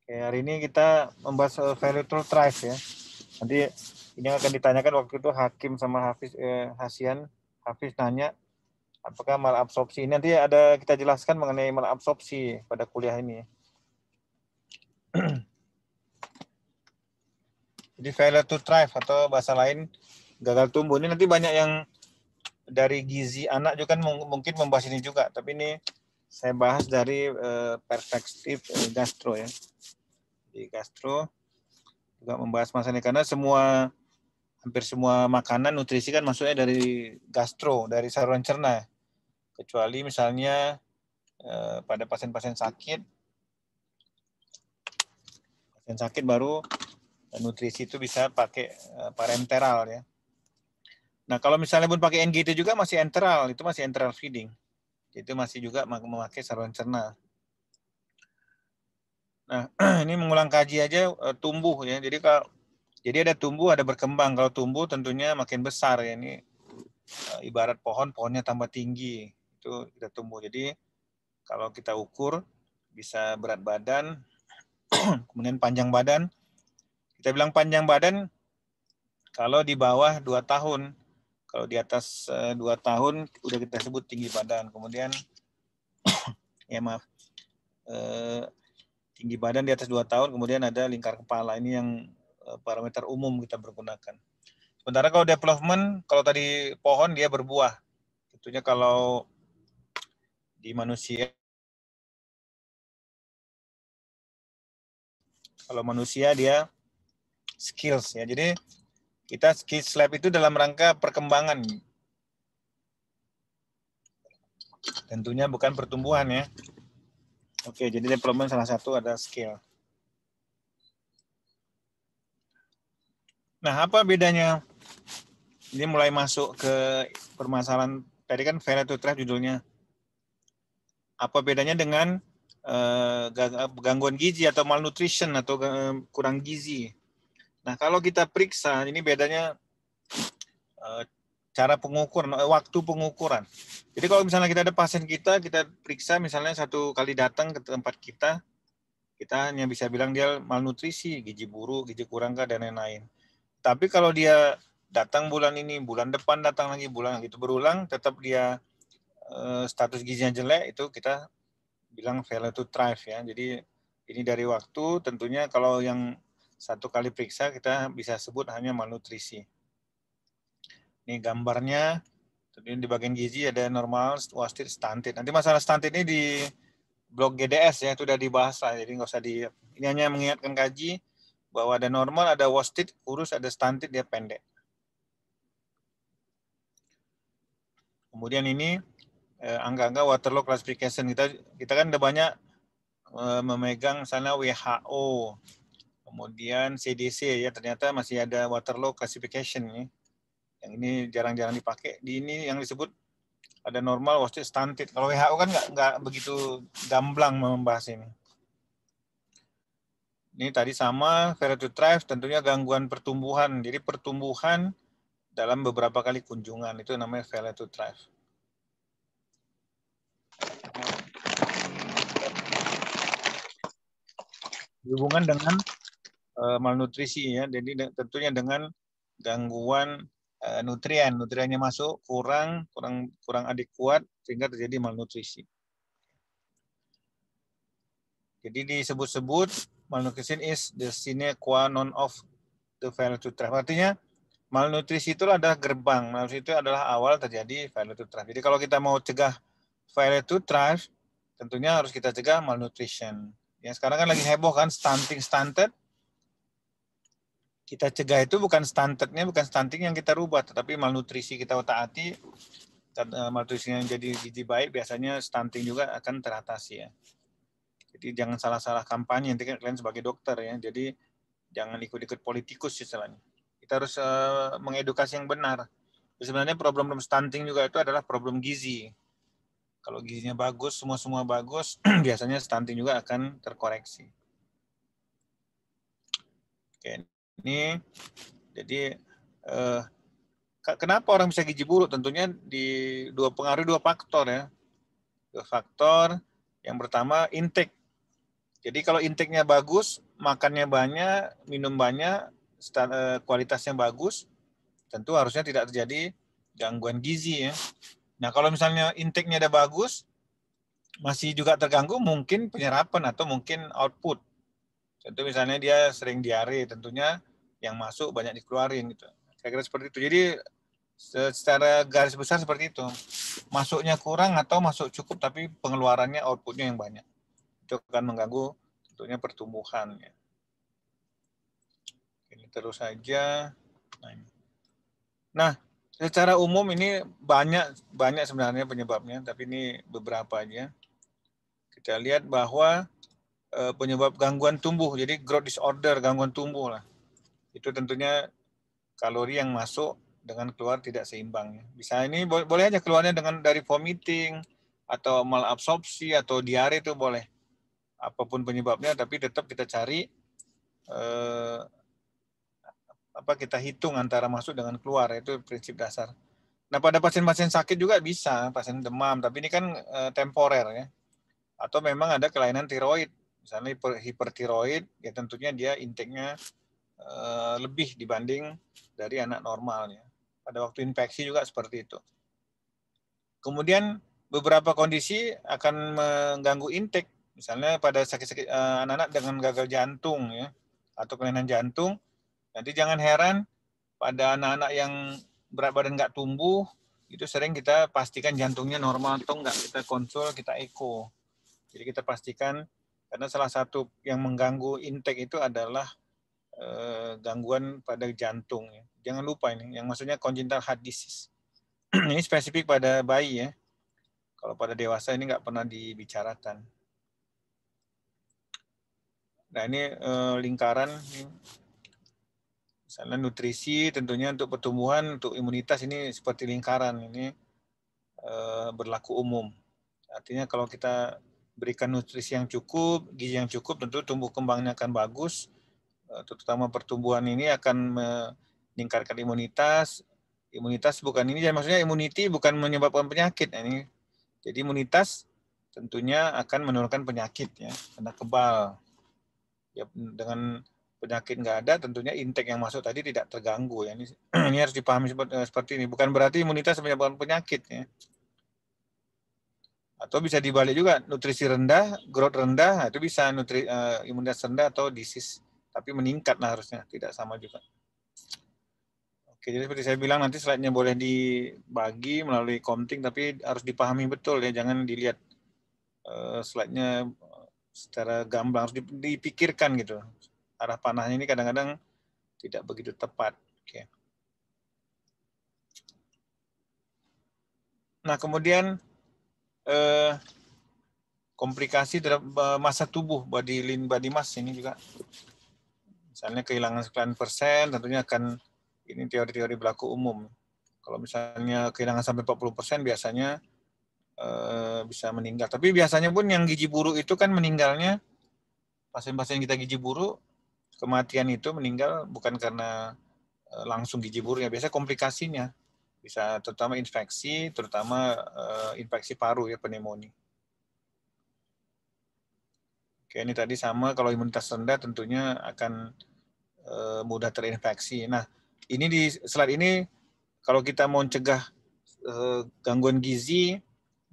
Oke, hari ini kita membahas value to thrive ya. Nanti ini akan ditanyakan waktu itu Hakim sama Hasian. Hafiz nanya, apakah malabsorpsi? Nanti ada kita jelaskan mengenai malabsorpsi pada kuliah ini. Jadi failure to thrive atau bahasa lain gagal tumbuh. Ini nanti banyak yang dari gizi anak juga kan mungkin membahas ini juga. Tapi ini saya bahas dari perspektif gastro ya. Di gastro juga membahas masalah ini karena hampir semua makanan nutrisi kan masuknya dari gastro, dari saluran cerna. Kecuali misalnya pada pasien-pasien sakit baru nutrisi itu bisa pakai parenteral ya. Nah, kalau misalnya pun pakai NGT juga masih enteral, itu masih enteral feeding. Itu masih juga memakai saluran cerna. Nah, ini mengulang kaji aja tumbuh ya. Jadi ada tumbuh, ada berkembang. Kalau tumbuh tentunya makin besar ya. Ini ibarat pohonnya tambah tinggi. Itu kita tumbuh. Jadi kalau kita ukur bisa berat badan, kemudian panjang badan. Kita bilang panjang badan kalau di bawah 2 tahun. Kalau di atas 2 tahun udah kita sebut tinggi badan. Kemudian tinggi badan di atas 2 tahun, kemudian ada lingkar kepala. Ini yang parameter umum kita pergunakan. Sementara kalau development, kalau tadi pohon dia berbuah. Tentunya kalau di manusia, dia skills ya. Jadi kita skills lab itu dalam rangka perkembangan. Tentunya bukan pertumbuhan ya. Oke, jadi development salah satu ada skill. Nah, apa bedanya? Ini mulai masuk ke permasalahan, tadi kan failure to thrive judulnya. Apa bedanya dengan gangguan gizi atau malnutrition atau kurang gizi? Nah, kalau kita periksa, ini bedanya cara pengukuran, waktu pengukuran. Jadi kalau misalnya kita ada pasien kita periksa misalnya 1 kali datang ke tempat kita hanya bisa bilang dia malnutrisi, gizi buruk, gizi kurang dan lain-lain. Tapi kalau dia datang bulan ini, bulan depan datang lagi, bulan gitu berulang, tetap dia status gizinya jelek, itu kita bilang failure to thrive ya. Jadi ini dari waktu, tentunya kalau yang 1 kali periksa kita bisa sebut hanya malnutrisi. Ini gambarnya, tentunya di bagian gizi ada normal, wasted, stunted. Nanti masalah stunted ini di blog GDS ya, itu udah dibahas lah, jadi nggak usah ini hanya mengingatkan kaji bahwa ada normal, ada wasted, kurus, ada stunted, dia pendek. Kemudian ini angka-angka Waterloo classification, kita kan udah banyak memegang misalnya WHO, kemudian CDC ya, ternyata masih ada Waterloo classification ya. Yang ini jarang-jarang dipakai. Di ini yang disebut ada normal, wasted, stunted. Kalau WHO kan nggak begitu gamblang membahas ini. Ini tadi sama, failure to thrive, tentunya gangguan pertumbuhan. Jadi pertumbuhan dalam beberapa kali kunjungan, itu namanya failure to thrive. Hubungan dengan malnutrisi ya, jadi tentunya dengan gangguan nutriennya masuk kurang adekuat sehingga terjadi malnutrisi. Jadi disebut-sebut malnutrition is the sine qua non of the failure to thrive. Artinya malnutrisi itu adalah gerbang, malnutrisi itu adalah awal terjadi failure to thrive. Jadi kalau kita mau cegah failure to thrive, tentunya harus kita cegah malnutrition. Ya sekarang kan lagi heboh kan stunted. Kita cegah itu bukan stunting yang kita rubah, tetapi malnutrisi kita taati. Malnutrisi yang jadi gizi baik biasanya stunting juga akan teratasi ya. Jadi jangan salah-salah kampanye, nanti kan kalian sebagai dokter ya. Jadi jangan ikut-ikut politikus istilahnya. Kita harus mengedukasi yang benar. Sebenarnya problem stunting juga itu adalah problem gizi. Kalau gizinya bagus, semua bagus, biasanya stunting juga akan terkoreksi. Oke, ini jadi kenapa orang bisa gizi buruk? Tentunya pengaruh 2 faktor ya. 2 faktor. Yang pertama intake. Jadi kalau intake-nya bagus, makannya banyak, minum banyak, kualitasnya bagus, tentu harusnya tidak terjadi gangguan gizi ya. Nah kalau misalnya intake-nya udah bagus, masih juga terganggu, mungkin penyerapan atau mungkin output. Tentu misalnya dia sering diare, tentunya yang masuk banyak dikeluarin gitu. Kira-kira seperti itu. Jadi secara garis besar seperti itu. Masuknya kurang atau masuk cukup tapi pengeluarannya, outputnya yang banyak. Itu akan mengganggu tentunya pertumbuhan. Ya. Ini terus saja. Nah, secara umum ini banyak sebenarnya penyebabnya, tapi ini beberapa aja. Kita lihat bahwa penyebab gangguan tumbuh, jadi growth disorder, gangguan tumbuh lah. Itu tentunya kalori yang masuk dengan keluar tidak seimbang. Bisa ini boleh aja keluarnya dari vomiting atau malabsorpsi atau diare itu boleh. Apapun penyebabnya, tapi tetap kita cari kita hitung antara masuk dengan keluar, itu prinsip dasar. Nah pada pasien-pasien sakit juga bisa, pasien demam, tapi ini kan temporer ya. Atau memang ada kelainan tiroid, misalnya hipertiroid, ya tentunya dia intake-nya lebih dibanding dari anak normalnya. Pada waktu infeksi juga seperti itu. Kemudian beberapa kondisi akan mengganggu intake, misalnya pada sakit-sakit anak-anak dengan gagal jantung ya, atau kelainan jantung. Nanti jangan heran pada anak-anak yang berat badan nggak tumbuh, itu sering kita pastikan jantungnya normal atau enggak, kita konsul, kita eko. Jadi kita pastikan, karena salah satu yang mengganggu intake itu adalah gangguan pada jantung. Jangan lupa ini, yang maksudnya congenital heart disease. Ini spesifik pada bayi ya. Kalau pada dewasa ini nggak pernah dibicarakan. Nah ini lingkaran, misalnya nutrisi tentunya untuk pertumbuhan, untuk imunitas ini seperti lingkaran, ini berlaku umum. Artinya kalau kita berikan nutrisi yang cukup, gizi yang cukup, tentu tumbuh kembangnya akan bagus, terutama pertumbuhan ini akan meningkatkan imunitas. Imunitas bukan ini, maksudnya immunity bukan menyebabkan penyakit. Ini jadi imunitas tentunya akan menurunkan penyakit ya, karena kebal. Ya, dengan penyakit nggak ada, tentunya intake yang masuk tadi tidak terganggu ya. Ini harus dipahami seperti ini. Bukan berarti imunitas menyebabkan penyakit ya. Atau bisa dibalik juga, nutrisi rendah, growth rendah, nah itu bisa imunitas rendah atau disease, tapi meningkat lah harusnya, tidak sama juga. Oke, jadi seperti saya bilang, nanti slide-nya boleh dibagi melalui counting, tapi harus dipahami betul ya, jangan dilihat slide-nya secara gamblang, harus dipikirkan gitu. Arah panahnya ini kadang-kadang tidak begitu tepat. Oke. Nah, kemudian komplikasi terhadap massa tubuh, body lean body mass ini juga. Misalnya kehilangan sekian persen, tentunya akan, ini teori-teori berlaku umum. Kalau misalnya kehilangan sampai 40%, biasanya bisa meninggal. Tapi biasanya pun yang gizi buruk itu kan meninggalnya, pasien-pasien kita gizi buruk, kematian itu meninggal bukan karena langsung gizi buruk ya, biasanya komplikasinya. Bisa terutama infeksi, terutama infeksi paru ya, pneumonia. Oke, ini tadi sama, kalau imunitas rendah tentunya akan mudah terinfeksi. Nah, ini di slide ini, kalau kita mau mencegah gangguan gizi,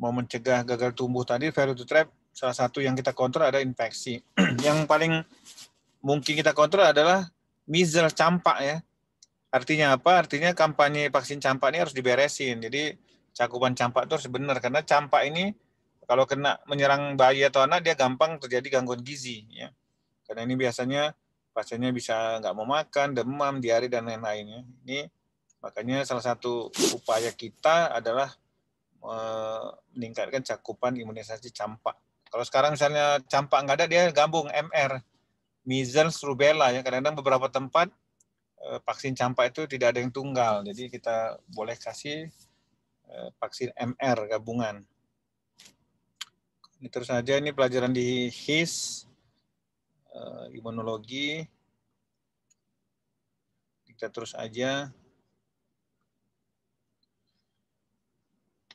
mau mencegah gagal tumbuh tadi, failure to thrive, salah satu yang kita kontrol ada infeksi. Yang paling mungkin kita kontrol adalah measles, campak ya. Artinya apa? Artinya kampanye vaksin campak ini harus diberesin. Jadi cakupan campak itu harus benar, karena campak ini kalau kena menyerang bayi atau anak, dia gampang terjadi gangguan gizi ya. Karena ini biasanya pasiennya bisa nggak mau makan, demam, diare dan lain-lainnya. Ini makanya salah satu upaya kita adalah meningkatkan cakupan imunisasi campak. Kalau sekarang misalnya campak nggak ada, dia gabung MR, measles, rubella ya. Kadang-kadang beberapa tempat vaksin campak itu tidak ada yang tunggal, jadi kita boleh kasih vaksin MR gabungan. Ini terus saja, ini pelajaran di HIS, imunologi. Kita terus aja.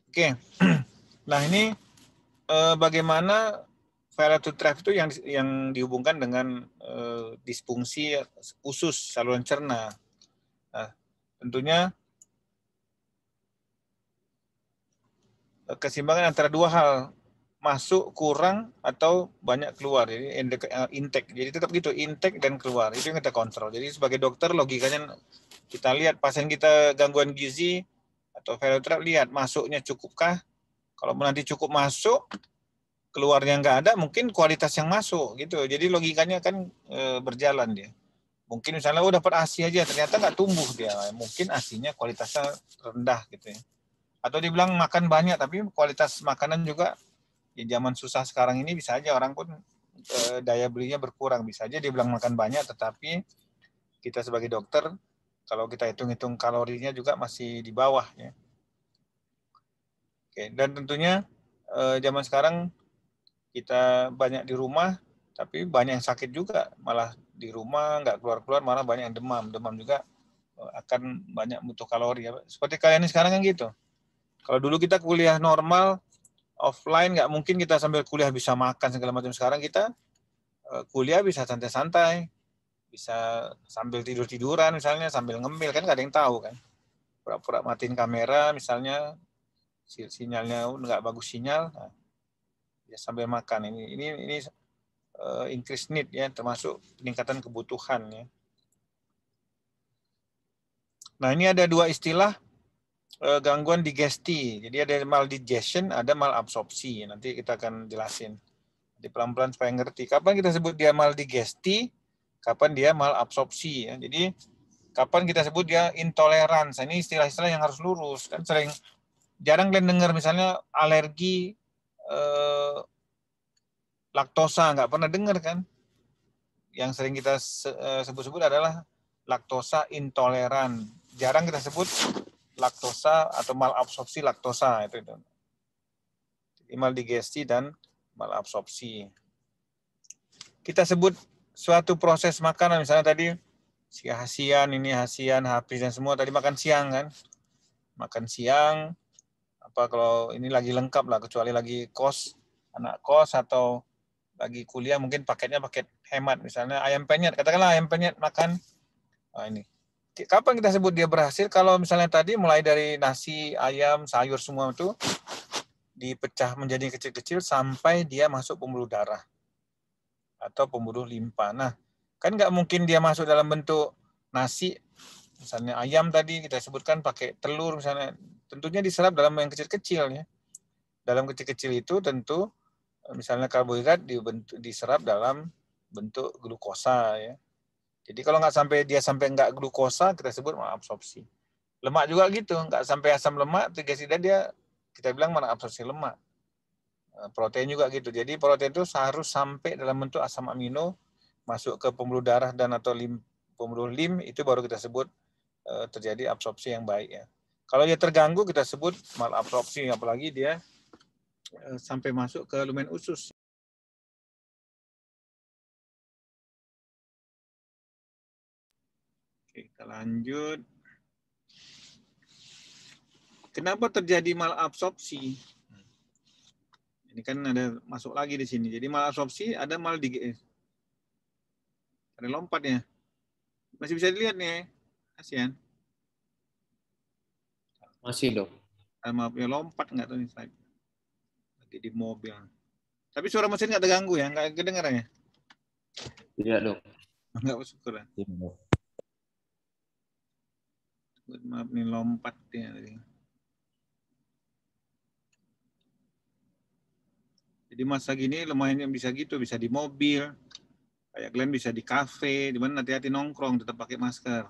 Oke, nah ini bagaimana failure to thrive itu yang dihubungkan dengan disfungsi usus saluran cerna. Nah, tentunya keseimbangan antara dua hal, masuk kurang atau banyak keluar, jadi intake. Jadi tetap gitu, intake dan keluar, itu yang kita kontrol. Jadi sebagai dokter logikanya kita lihat pasien kita gangguan gizi atau failure to thrive, lihat masuknya cukupkah. Kalau nanti cukup masuk, keluarnya nggak ada, mungkin kualitas yang masuk gitu. Jadi logikanya kan berjalan dia. Mungkin misalnya dapat ASI aja, ternyata nggak tumbuh dia. Mungkin ASINya kualitasnya rendah gitu ya. Atau dibilang makan banyak, tapi kualitas makanan juga di zaman susah sekarang ini bisa aja orang pun daya belinya berkurang. Bisa aja dia bilang makan banyak, tetapi kita sebagai dokter, kalau kita hitung-hitung kalorinya juga masih di bawah ya. Oke, dan tentunya zaman sekarang kita banyak di rumah, tapi banyak yang sakit juga, malah di rumah nggak keluar-keluar, malah banyak yang demam juga akan banyak butuh kalori ya. Seperti kalian ini sekarang kan gitu. Kalau dulu kita kuliah normal, offline nggak mungkin kita sambil kuliah bisa makan segala macam. Sekarang kita kuliah bisa santai-santai, bisa sambil tidur-tiduran misalnya, sambil ngemil, kan nggak ada yang tahu kan. Pura-pura matiin kamera misalnya, sinyalnya nggak bagus sinyal, nah, ya sambil makan. Ini increase need ya, termasuk peningkatan kebutuhan ya. Nah, ini ada dua istilah gangguan digesti. Jadi ada maldigestion, ada malabsorpsi. Nanti kita akan jelasin. Jadi pelan-pelan supaya ngerti. Kapan kita sebut dia maldigesti, kapan dia malabsorpsi ya. Jadi kapan kita sebut dia intolerans. Ini istilah-istilah yang harus lurus. Kan jarang kalian dengar misalnya alergi laktosa, nggak pernah dengar kan. Yang sering kita sebut-sebut adalah laktosa intoleran. Jarang kita sebut laktosa atau malabsorpsi laktosa itu. Jadi maldigesti dan malabsorpsi. Kita sebut suatu proses makanan, misalnya tadi si hasian, habis dan semua tadi makan siang kan. Makan siang, apa kalau ini lagi lengkap lah, kecuali lagi anak kos atau lagi kuliah mungkin paketnya paket hemat, misalnya ayam penyet, katakanlah ayam penyet makan. Nah, ini. Kapan kita sebut dia berhasil? Kalau misalnya tadi mulai dari nasi, ayam, sayur semua itu dipecah menjadi kecil-kecil sampai dia masuk pembuluh darah atau pembuluh limpa. Nah, kan nggak mungkin dia masuk dalam bentuk nasi, misalnya ayam tadi kita sebutkan pakai telur misalnya, tentunya diserap dalam yang kecil-kecil ya. Dalam kecil-kecil itu tentu misalnya karbohidrat diserap dalam bentuk glukosa ya. Jadi kalau dia sampai nggak glukosa, kita sebut malabsorpsi. Lemak juga gitu, nggak sampai asam lemak, tidak dia kita bilang malabsorpsi lemak. Protein juga gitu. Jadi protein itu harus sampai dalam bentuk asam amino, masuk ke pembuluh darah dan atau pembuluh itu baru kita sebut terjadi absorpsi yang baik ya. Kalau dia terganggu kita sebut malabsorpsi, apalagi dia sampai masuk ke lumen usus. Oke, kita lanjut. Kenapa terjadi malabsorpsi? Ini kan ada masuk lagi di sini. Jadi malabsorpsi ada ada lompatnya. Masih bisa dilihat nih, kasihan. Masih dok. Maaf ya, lompat nggak tuh nih slide. Lagi di mobil. Tapi suara mesin nggak terganggu ya, nggak kedengaran ya? Tidak dok. Nggak bersyukur ya. Maaf nih lompat ya. Jadi masa gini lumayan yang bisa gitu, bisa di mobil, kayak kalian bisa di kafe, di mana hati-hati nongkrong, tetap pakai masker.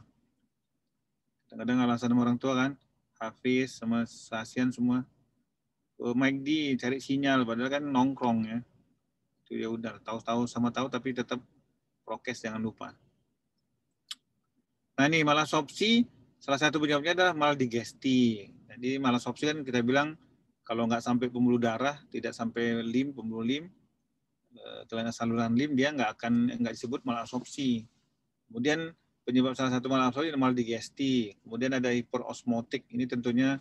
Kadang-kadang alasan sama orang tua kan, Hafiz sama Sasian semua, Mike di cari sinyal, padahal kan nongkrong ya. Itu ya udah, tahu-tahu sama tahu tapi tetap prokes jangan lupa. Nah ini malabsorpsi, salah satu penyebabnya adalah maldigesti. Jadi malabsorpsi kan kita bilang kalau nggak sampai pembuluh darah, tidak sampai pembuluh kelainan saluran dia nggak disebut malabsorpsi. Kemudian penyebab salah satu malabsorpsi adalah maldigesti. Kemudian ada hiperosmotik. Ini tentunya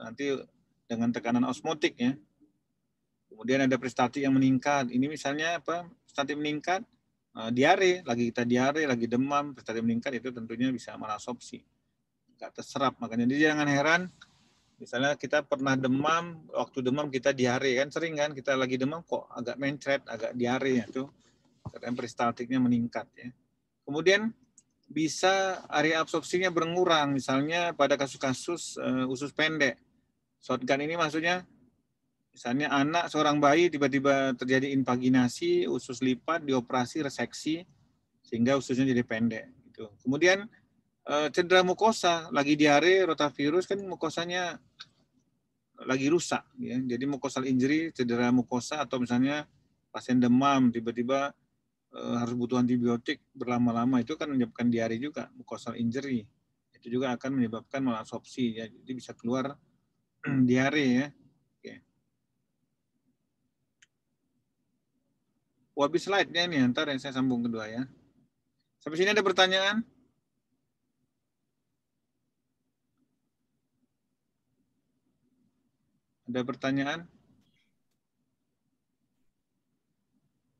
nanti dengan tekanan osmotik ya. Kemudian ada peristaltik yang meningkat. Ini misalnya apa? Peristaltik meningkat, diare, lagi kita diare, lagi demam, peristaltik meningkat itu tentunya bisa malabsorpsi. Nggak terserap, makanya jadi jangan heran. Misalnya kita pernah demam, waktu demam kita diare kan sering kan kita lagi demam kok agak mencret, agak diare itu karena peristaltiknya meningkat ya. Kemudian bisa area absorpsinya berkurang, misalnya pada kasus-kasus usus pendek. Shotgun ini maksudnya misalnya anak seorang bayi tiba-tiba terjadi invaginasi, usus lipat, dioperasi, reseksi, sehingga ususnya jadi pendek. Gitu. Kemudian cedera mukosa, lagi diare, rotavirus kan mukosanya lagi rusak. Ya. Jadi mukosal injury, cedera mukosa, atau misalnya pasien demam, tiba-tiba harus butuh antibiotik berlama-lama, itu kan menyebabkan diare juga, mucosal injury. Itu juga akan menyebabkan malabsorpsi. Ya. Jadi bisa keluar diare ya. Oke. Habis slide-nya nih, ntar yang saya sambung kedua ya. Sampai sini ada pertanyaan? Ada pertanyaan?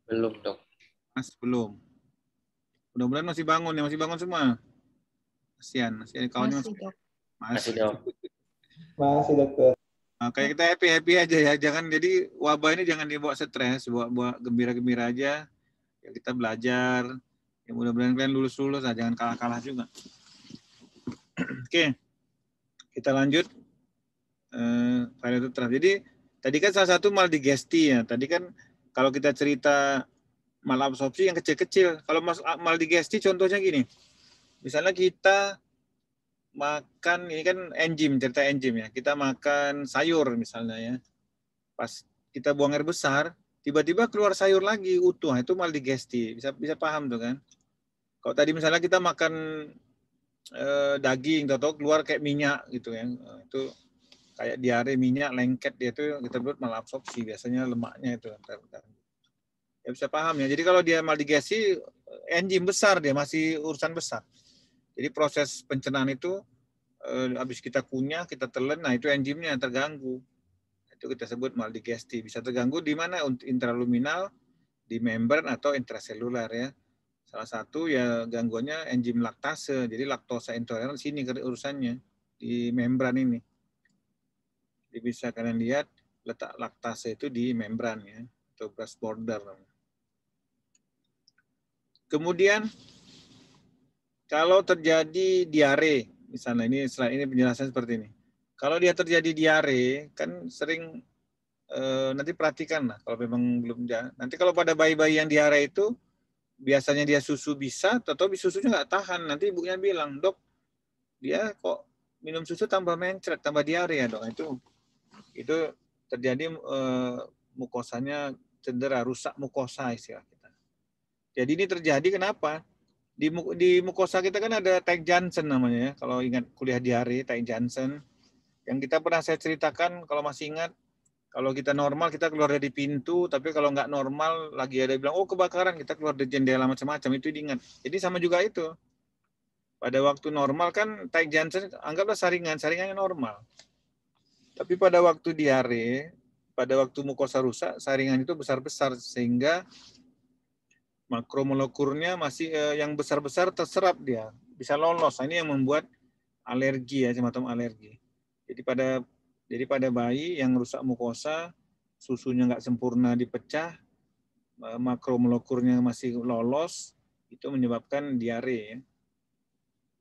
Belum, Dok. Mas, belum. Mudah-mudahan masih bangun ya, masih bangun semua. Kasihan, masih kawannya Masih, Dok. Masih, Dok. Masih dokter. Nah, kayak kita happy aja ya, jangan jadi wabah ini jangan dibawa stres, bawa gembira-gembira aja. Ya kita belajar, ya mudah-mudahan kalian lulus, nah, jangan kalah-kalah juga. Oke, kita lanjut. Jadi tadi kan salah satu maldigesti ya. Tadi kan kalau kita cerita malabsorpsi yang kecil-kecil. Kalau maldigesti contohnya gini. Misalnya kita makan, ini kan enzim, cerita enzim ya. Kita makan sayur misalnya ya. Pas kita buang air besar, tiba-tiba keluar sayur lagi utuh. Itu maldigesti. Bisa paham tuh kan. Kalau tadi misalnya kita makan daging, atau keluar kayak minyak gitu ya. Itu kayak diare, minyak, lengket, dia itu kita buat malabsorpsi, biasanya lemaknya itu. Ya bisa paham ya. Jadi kalau dia maldigesti, enzim besar, dia masih urusan besar. Jadi proses pencernaan itu, habis kita kunyah, kita telan, nah itu enzimnya yang terganggu. Itu kita sebut maldigesti. Bisa terganggu di mana? Intraluminal, di membran, atau intraselular ya. Salah satu ya gangguannya enzim laktase. Jadi laktosa intoleran sini urusannya, di membran ini. Jadi bisa kalian lihat letak laktase itu di membran ya, atau brush border. Kemudian kalau terjadi diare, misalnya ini penjelasan seperti ini. Kalau dia terjadi diare, kan sering nanti perhatikan lah kalau memang belum nanti kalau pada bayi-bayi yang diare itu biasanya dia susu bisa, atau susunya nggak tahan. Nanti ibunya bilang, dok, dia kok minum susu tambah mencret, tambah diare ya dok. Itu terjadi mukosanya cedera, rusak mukosa istilah kita. Jadi ini terjadi kenapa? Di mukosa kita kan ada Tag Johnson namanya ya. Kalau ingat kuliah diare, Tag Johnson. Yang kita pernah saya ceritakan, kalau masih ingat, kalau kita normal kita keluar dari pintu, tapi kalau nggak normal lagi ada bilang, oh kebakaran, kita keluar dari jendela macam-macam, itu diingat. Jadi sama juga itu. Pada waktu normal kan Tag Johnson, anggaplah saringannya normal. Tapi pada waktu diare, pada waktu mukosa rusak, saringan itu besar-besar sehingga makromolekulnya masih yang besar-besar terserap dia, bisa lolos. Nah, ini yang membuat alergi ya, semacam alergi. Jadi pada bayi yang rusak mukosa, susunya nggak sempurna dipecah, makromolekulnya masih lolos, itu menyebabkan diare ya.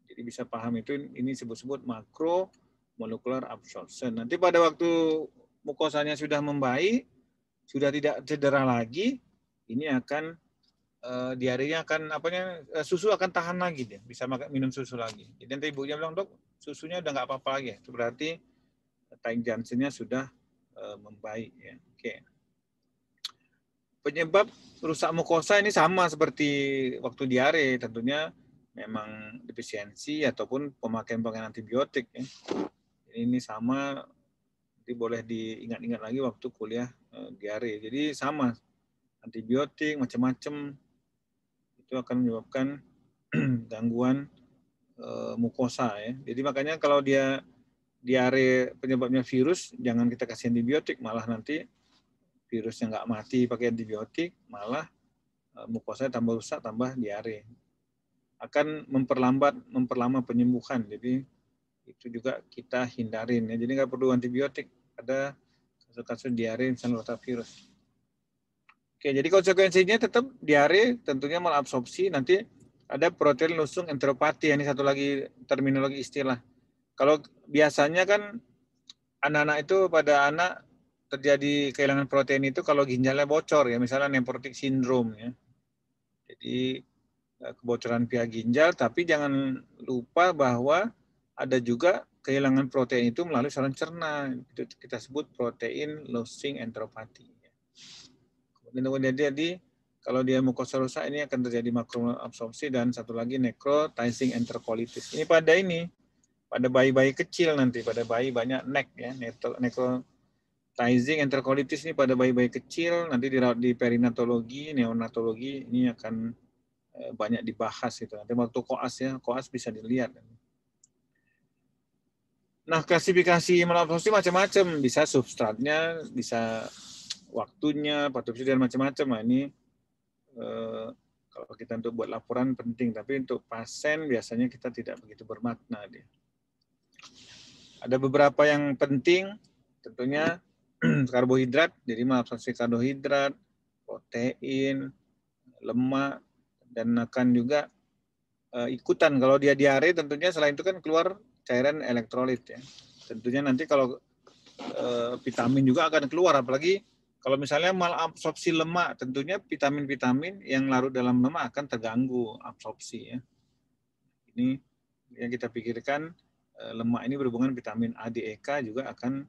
Jadi bisa paham itu, ini sebut-sebut makromolecular absorption. Nanti pada waktu mukosanya sudah membaik, sudah tidak cedera lagi, ini akan diarenya akan susu akan tahan lagi, dia bisa minum susu lagi. Jadi nanti ibunya bilang, dok, susunya udah nggak apa-apa lagi. Itu berarti Tag Johnson-nya sudah membaik ya. Oke. Penyebab rusak mukosa ini sama seperti waktu diare, tentunya memang defisiensi ataupun pemakaian antibiotik ya. Ini sama, nanti boleh diingat-ingat lagi waktu kuliah diare. Jadi sama, antibiotik macam-macam itu akan menyebabkan gangguan mukosa ya. Jadi makanya kalau dia diare penyebabnya virus, jangan kita kasih antibiotik, malah nanti virusnya nggak mati pakai antibiotik, malah mukosa tambah rusak, tambah diare. Akan memperlama penyembuhan. Jadi itu juga kita hindarin ya. Jadi nggak perlu antibiotik. Ada kasus-kasus diare misalnya rotavirus. Oke, jadi konsekuensinya tetap diare, tentunya malabsorpsi, nanti ada protein lusung enteropati. Ini satu lagi terminologi istilah. Kalau biasanya kan anak-anak itu pada anak terjadi kehilangan protein itu kalau ginjalnya bocor ya, misalnya nephrotic syndrome ya. Jadi kebocoran pH ginjal, tapi jangan lupa bahwa ada juga kehilangan protein itu melalui saluran cerna. Itu kita sebut protein losing enteropati. Kemudian jadi kalau dia mukosa rusak ini akan terjadi makroabsorpsi dan satu lagi necrotizing enterocolitis. Ini pada bayi-bayi kecil nanti, pada bayi banyak NEC ya, necrotizing enterocolitis ini pada bayi-bayi kecil nanti dirawat di perinatologi, neonatologi ini akan banyak dibahas itu. Nanti waktu koas ya, koas bisa dilihat. Nah, klasifikasi malabsorpsi macam-macam, bisa substratnya, bisa waktunya, patologi dan macam-macam. Nah, ini kalau kita untuk buat laporan penting, tapi untuk pasien biasanya kita tidak begitu bermakna dia. Ada beberapa yang penting, tentunya karbohidrat, jadi malabsorpsi karbohidrat, protein, lemak, dan akan juga ikutan kalau dia diare, tentunya selain itu kan keluar cairan elektrolit ya. Tentunya nanti kalau vitamin juga akan keluar, apalagi kalau misalnya malabsorpsi lemak, tentunya vitamin-vitamin yang larut dalam lemak akan terganggu absorpsi ya. Ini yang kita pikirkan, lemak ini berhubungan vitamin A, D, E, K juga akan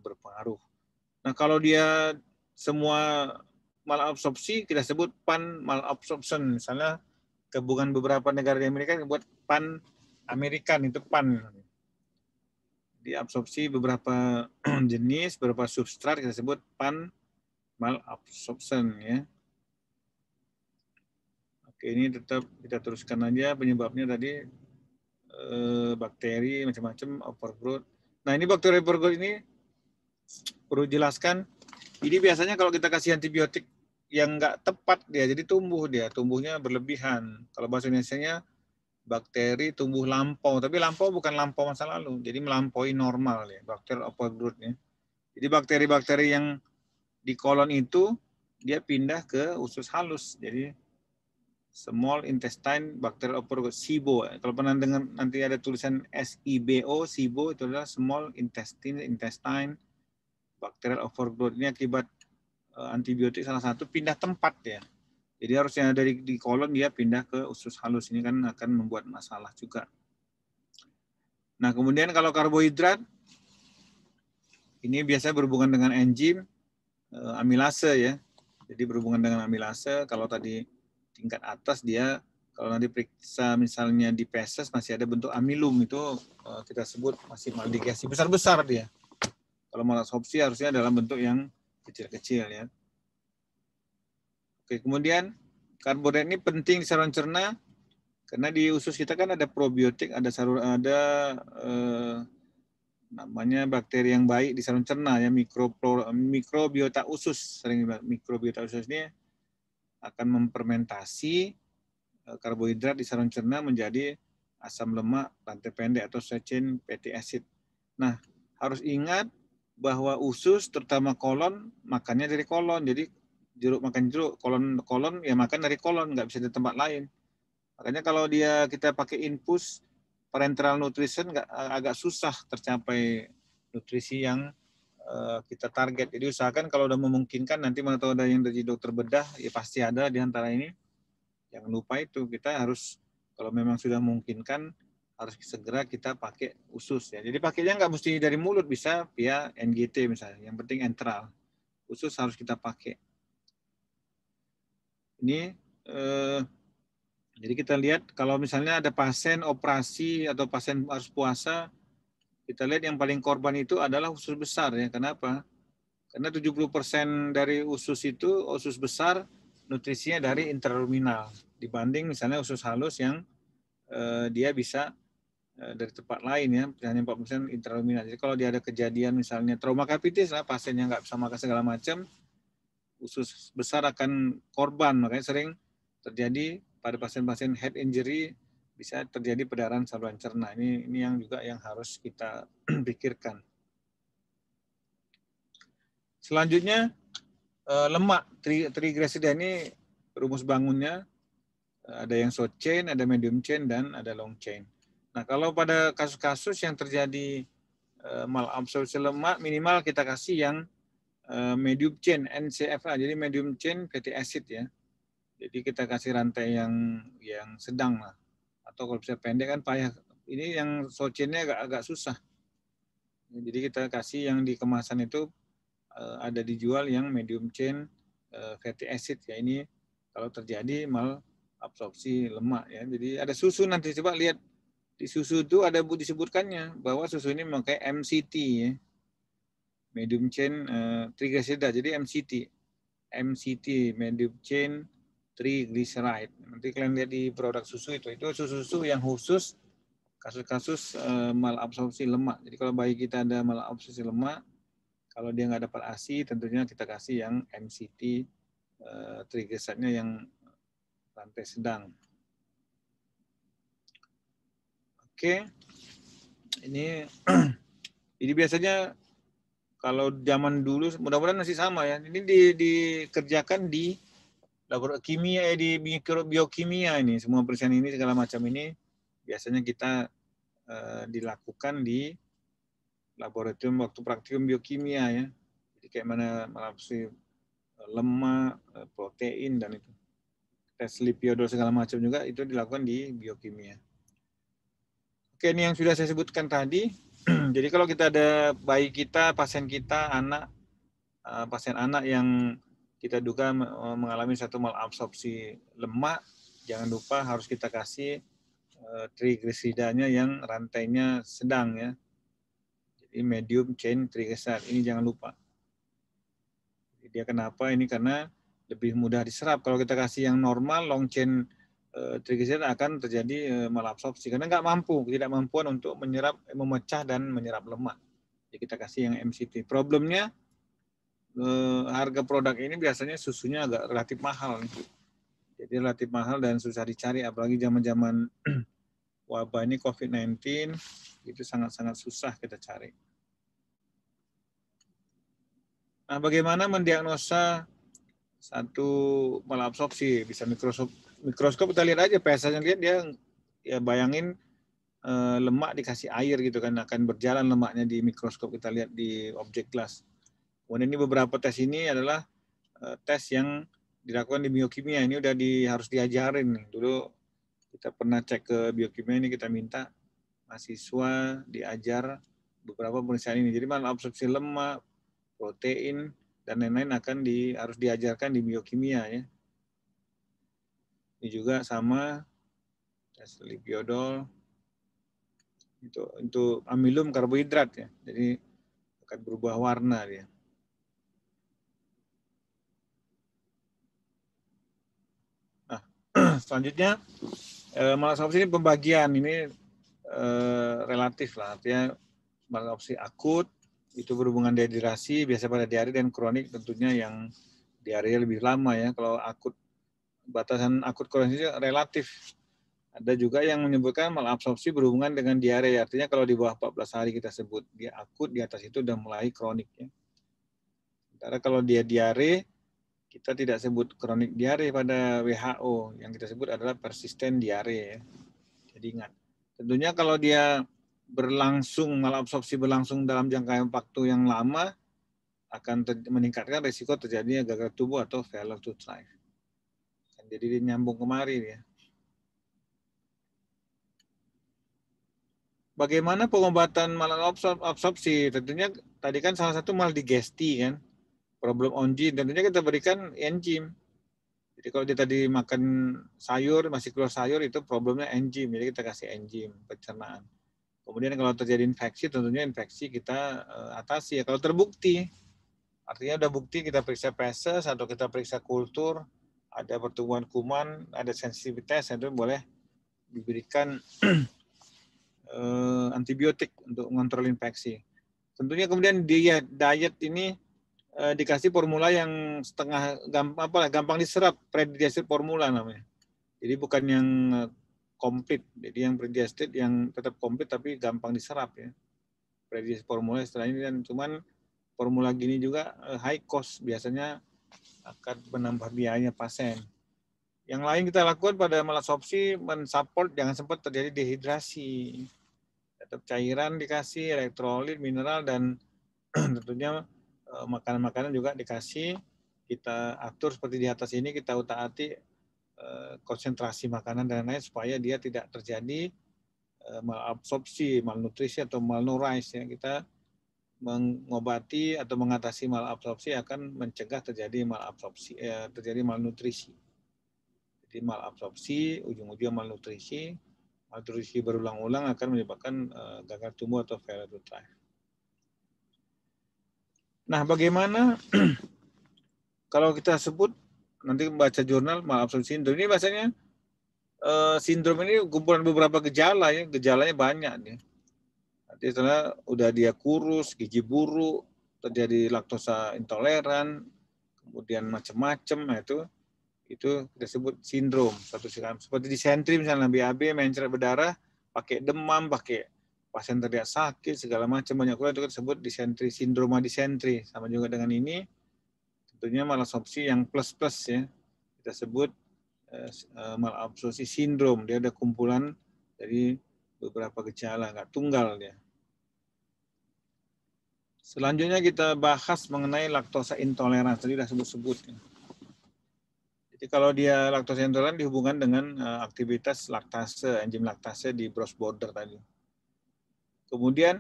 berpengaruh. Nah, kalau dia semua malabsorpsi, kita sebut pan malabsorption. Misalnya hubungan beberapa negara di Amerika buat pan Amerikan, itu pan. Diabsorpsi beberapa jenis, beberapa substrat kita sebut pan malabsorption ya. Oke, ini tetap kita teruskan aja penyebabnya tadi bakteri macam-macam overgrowth. Nah, ini bakteri overgrowth ini perlu jelaskan. Ini biasanya kalau kita kasih antibiotik yang nggak tepat dia, jadi tumbuhnya berlebihan. Kalau bahasa Indonesianya bakteri tumbuh lampau, tapi lampau bukan lampau masa lalu, jadi melampaui normal ya, bakteri overgrowth ya. Jadi bakteri-bakteri yang di kolon itu dia pindah ke usus halus. Jadi small intestine bacterial overgrowth, SIBO. Kalau pernah dengar nanti ada tulisan SIBO, SIBO itu adalah small intestine bacterial overgrowth. Ini akibat antibiotik salah satu pindah tempat ya. Jadi harusnya dari di kolon dia pindah ke usus halus. Ini kan akan membuat masalah juga. Nah, kemudian kalau karbohidrat ini biasanya berhubungan dengan enzim amilase ya. Jadi berhubungan dengan amilase, kalau tadi tingkat atas dia, kalau nanti periksa misalnya di feses masih ada bentuk amilum, itu kita sebut masih maldigasi, besar-besar dia. Kalau malabsorpsi harusnya dalam bentuk yang kecil-kecil ya. Oke, kemudian karbohidrat ini penting di saluran cerna, karena di usus kita kan ada probiotik, ada namanya bakteri yang baik di saluran cerna ya, mikrobiota usus. Sering mikrobiota usus ini akan memfermentasi karbohidrat di saluran cerna menjadi asam lemak rantai pendek atau short chain fatty acid. Nah, harus ingat bahwa usus terutama kolon makannya dari kolon. Jadi jeruk makan jeruk, kolon ya makan dari kolon, nggak bisa di tempat lain. Makanya kalau kita pakai infus parenteral nutrition agak susah tercapai nutrisi yang kita target. Jadi usahakan kalau udah memungkinkan, nanti mana tahu ada yang dari dokter bedah, ya pasti ada di antara ini. Jangan lupa itu, kita harus kalau memang sudah memungkinkan harus segera kita pakai usus ya. Jadi pakainya nggak mesti dari mulut, bisa via NGT misalnya. Yang penting enteral. Usus harus kita pakai. Ini jadi kita lihat kalau misalnya ada pasien operasi atau pasien harus puasa, kita lihat yang paling korban itu adalah usus besar ya. Kenapa? Karena 70% dari usus itu, usus besar, nutrisinya dari intraluminal. Dibanding misalnya usus halus yang dia bisa dari tempat lain ya, hanya 40% intraluminal. Jadi kalau dia ada kejadian misalnya trauma kapitis lah, pasiennya nggak bisa makan segala macam, usus besar akan korban, makanya sering terjadi pada pasien-pasien head injury bisa terjadi perdarahan saluran cerna. Ini yang juga yang harus kita pikirkan. Selanjutnya lemak triglycerida ini rumus bangunnya ada yang short chain, ada medium chain, dan ada long chain. Nah, kalau pada kasus-kasus yang terjadi malabsorpsi lemak, minimal kita kasih yang medium chain, NCFA, jadi medium chain fatty acid ya. Jadi kita kasih rantai yang sedang lah. Atau kalau bisa pendek kan payah. Ini yang short chain-nya agak susah. Jadi kita kasih yang di kemasan itu ada dijual yang medium chain fatty acid ya. Ini kalau terjadi malabsorpsi lemak ya. Jadi ada susu, nanti coba lihat di susu itu ada disebutkannya bahwa susu ini memakai MCT ya. Medium chain triglycerida. Jadi MCT medium chain triglyceride. Nanti kalian lihat di produk susu itu susu-susu yang khusus kasus-kasus malabsorpsi lemak. Jadi kalau bayi kita ada malabsorpsi lemak, kalau dia nggak dapat ASI, tentunya kita kasih yang MCT triglyceride-nya yang rantai sedang. Oke, ini biasanya kalau zaman dulu, mudah-mudahan masih sama ya. Ini dikerjakan di laboratorium kimia, di biokimia ini. Semua perisian ini segala macam ini biasanya kita dilakukan di laboratorium waktu praktikum biokimia ya. Jadi kayak mana malabsorpsi lemak, protein, dan itu tes lipiodol segala macam juga itu dilakukan di biokimia. Oke, ini yang sudah saya sebutkan tadi. Jadi kalau kita ada bayi kita, pasien kita, pasien anak yang kita duga mengalami satu malabsorpsi lemak, jangan lupa harus kita kasih triglyceridanya yang rantainya sedang ya. Jadi medium chain triglyceride, ini jangan lupa. Dia kenapa? Ini karena lebih mudah diserap. Kalau kita kasih yang normal, long chain triglyceride akan terjadi malabsorpsi karena tidak mampuan untuk memecah dan menyerap lemak. Jadi kita kasih yang MCT. Problemnya harga produk ini biasanya susunya agak relatif mahal. Jadi relatif mahal dan susah dicari, apalagi zaman-zaman wabah ini COVID-19 itu sangat-sangat susah kita cari. Nah, bagaimana mendiagnosa satu malabsorpsi? Bisa mikroskop kita lihat aja, PSA-nya lihat dia ya bayangin lemak dikasih air gitu kan, akan berjalan lemaknya di mikroskop, kita lihat di objek glass. Kemudian ini beberapa tes ini adalah tes yang dilakukan di biokimia. Ini udah harus diajarin nih. Dulu kita pernah cek ke biokimia, ini kita minta mahasiswa diajar beberapa pemeriksaan ini. Jadi malabsorpsi lemak, protein, dan lain-lain harus diajarkan di biokimia ya. Ini juga sama tes lipiodol itu untuk amilum karbohidrat ya. Jadi akan berubah warna dia. Nah, selanjutnya malabsorpsi ini pembagian ini relatif lah, artinya malabsorpsi akut itu berhubungan dehidrasi, biasa pada diare, dan kronik tentunya yang diare lebih lama ya. Kalau akut, batasan akut kronik itu relatif. Ada juga yang menyebutkan malabsorpsi berhubungan dengan diare, artinya kalau di bawah 14 hari kita sebut dia akut, di atas itu udah mulai kronik ya. Sementara kalau dia diare, kita tidak sebut kronik diare pada WHO, yang kita sebut adalah persisten diare ya. Jadi ingat, tentunya kalau dia malabsorpsi berlangsung dalam jangka waktu yang lama, akan meningkatkan risiko terjadinya gagal tubuh atau failure to thrive. Jadi dia nyambung kemari ya. Bagaimana pengobatan malabsorpsi? Tentunya tadi kan salah satu maldigesti kan, problem onji, tentunya kita berikan enzim. Jadi kalau dia tadi makan sayur, masih keluar sayur, itu problemnya enzim, jadi kita kasih enzim pencernaan. Kemudian kalau terjadi infeksi, tentunya infeksi kita atasi ya. Kalau terbukti, artinya udah bukti, kita periksa feses atau kita periksa kultur, ada pertumbuhan kuman, ada sensitivitas, itu boleh diberikan antibiotik untuk mengontrol infeksi. Tentunya kemudian diet ini dikasih formula yang setengah gampang diserap, predigested formula namanya. Jadi bukan yang komplit. Jadi yang predigested yang tetap komplit tapi gampang diserap ya. Predigested formula istilahnya, dan cuman formula gini juga high cost, biasanya akan menambah biaya pasien. Yang lain kita lakukan pada malasopsi mensupport jangan sempat terjadi dehidrasi. Tetap cairan dikasih, elektrolit, mineral, dan tentunya makanan-makanan juga dikasih. Kita atur seperti di atas ini, kita utak-atik konsentrasi makanan dan lain-lain supaya dia tidak terjadi malabsorpsi, malnutrisi atau malnourish ya. Kita mengobati atau mengatasi malabsorpsi akan mencegah terjadi malabsorpsi, terjadi malnutrisi. Jadi malabsorpsi ujung-ujungnya malnutrisi. Malnutrisi berulang-ulang akan menyebabkan gagal tumbuh atau failure to thrive. Nah, bagaimana kalau kita sebut nanti membaca jurnal malabsorpsi sindrom, ini bahasanya sindrom ini kumpulan beberapa gejala ya, gejalanya banyak nih. Nanti setelah udah dia kurus, gizi buruk, terjadi laktosa intoleran, kemudian macam-macam, nah itu kita sebut sindrom. Seperti disentri misalnya, BAB, mencret berdarah, pakai demam, pakai pasien terlihat sakit, segala macam banyak itu kita sebut disentri, sindroma disentri. Sama juga dengan ini, tentunya malasopsi yang plus-plus ya, kita sebut malabsorpsi sindrom. Dia ada kumpulan dari beberapa gejala, nggak tunggal dia. Selanjutnya kita bahas mengenai laktosa intoleran. Tadi sudah sebut-sebut. Jadi kalau dia laktosa intoleran dihubungkan dengan aktivitas laktase, enzim laktase di Bruch's border tadi. Kemudian,